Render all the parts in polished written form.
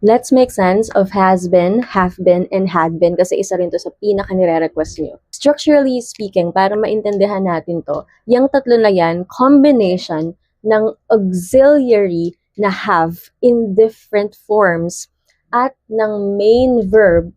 Let's make sense of has been, have been, and had been kasi isa rin to sa pinaka-nire-request nyo. Structurally speaking, para maintindihan natin to, yung tatlo na yan, combination ng auxiliary na have in different forms at ng main verb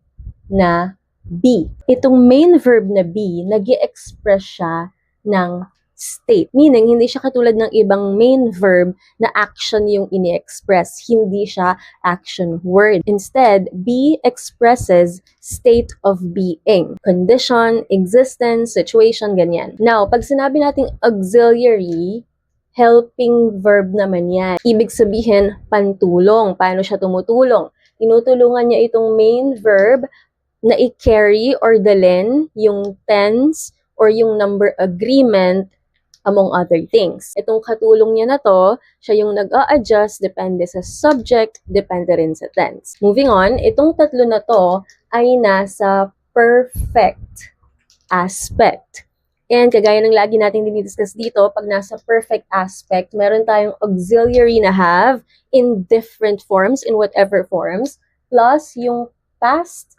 na be. Itong main verb na be, nag-i-express siya ng state. Meaning, hindi siya katulad ng ibang main verb na action yung ini-express. Hindi siya action word. Instead, be expresses state of being. Condition, existence, situation, ganyan. Now, pag sinabi nating auxiliary, helping verb naman yan. Ibig sabihin, pantulong. Paano siya tumutulong? Tinutulungan niya itong main verb na i-carry or dalhin yung tense or yung number agreement among other things. Itong katulong niya na to, siya yung nag-a-adjust, depende sa subject, depende rin sa tense. Moving on, itong tatlo na to ay nasa perfect aspect. And kagaya ng lagi natin dinidiscuss dito, pag nasa perfect aspect, meron tayong auxiliary na have in different forms, in whatever forms, plus yung past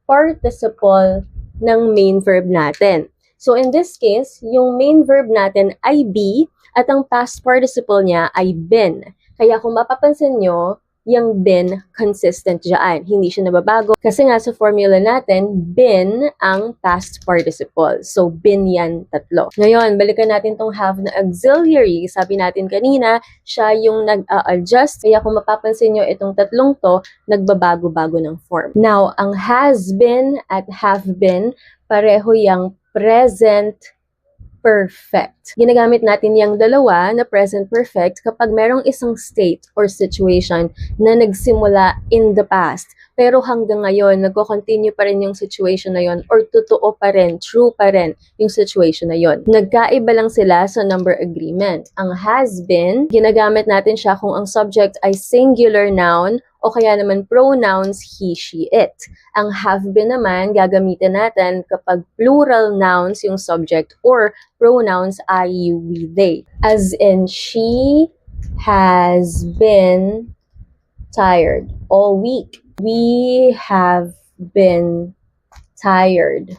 participle ng main verb natin. So in this case, yung main verb natin ay be at ang past participle niya ay been. Kaya kung mapapansin nyo, yung been consistent dyan. Hindi siya nababago. Kasi nga sa formula natin, been ang past participle. So been yan tatlo. Ngayon, balikan natin tong have na auxiliary. Sabi natin kanina, siya yung nag-a-adjust. Kaya kung mapapansin nyo, itong tatlong to, nagbabago-bago ng form. Now, ang has been at have been, pareho yung present perfect. Ginagamit natin yung dalawa na present perfect kapag merong isang state or situation na nagsimula in the past. Pero hanggang ngayon, nagko-continue pa rin yung situation na yon or totoo pa rin, true pa rin yung situation na yon. Nagkaiba lang sila sa number agreement. Ang has been, ginagamit natin siya kung ang subject ay singular noun o kaya naman pronouns he, she, it. Ang have been naman, gagamitin natin kapag plural nouns yung subject or pronouns I, you, we, they. As in, she has been tired all week. We have been tired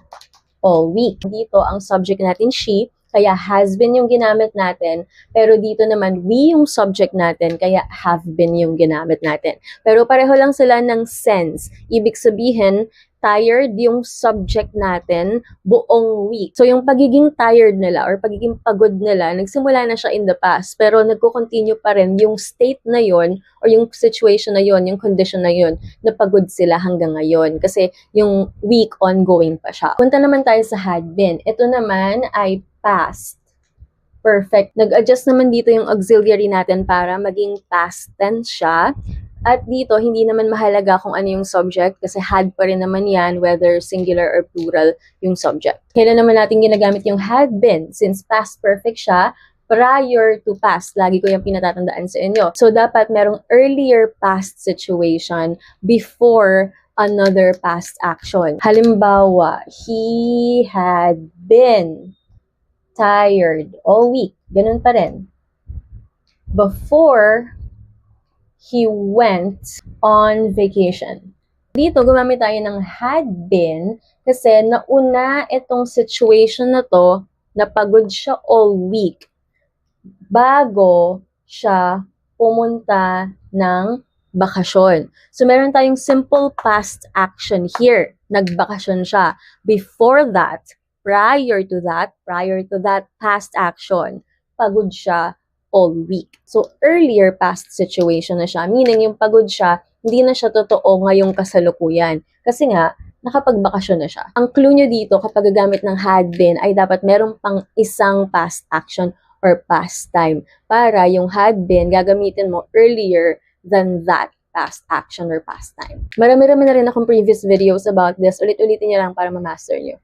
all week. Dito, ang subject natin she, kaya has been yung ginamit natin, pero dito naman we yung subject natin, kaya have been yung ginamit natin. Pero pareho lang sila ng sense. Ibig sabihin, tired yung subject natin buong week. So yung pagiging tired nila or pagiging pagod nila, nagsimula na siya in the past, pero nagko-continue pa rin yung state na yon or yung situation na yon, yung condition na yon, na pagod sila hanggang ngayon. Kasi yung week ongoing pa siya. Punta naman tayo sa had been. Ito naman ay past perfect. Nag-adjust naman dito yung auxiliary natin para maging past tense siya. At dito, hindi naman mahalaga kung ano yung subject kasi had pa rin naman yan, whether singular or plural yung subject. Kailan naman natin ginagamit yung had been? Since past perfect siya, prior to past. Lagi ko yung pinatatandaan sa inyo. So, dapat merong earlier past situation before another past action. Halimbawa, he had been tired all week. Ganun pa rin. Before he went on vacation. Dito, gumamit tayo ng had been kasi nauna itong situation na to na pagod siya all week bago siya pumunta ng bakasyon. So, meron tayong simple past action here. Nagbakasyon siya. Before that, prior to that past action, pagod siya all week. So, earlier past situation na siya. Meaning, yung pagod siya, hindi na siya totoo ngayong kasalukuyan. Kasi nga, nakapagbakasyon na siya. Ang clue nyo dito kapag gagamit ng had been ay dapat meron pang isang past action or past time. Para yung had been, gagamitin mo earlier than that past action or past time. Marami-rami na rin akong previous videos about this. Ulit-ulitin nyo lang para ma-master nyo.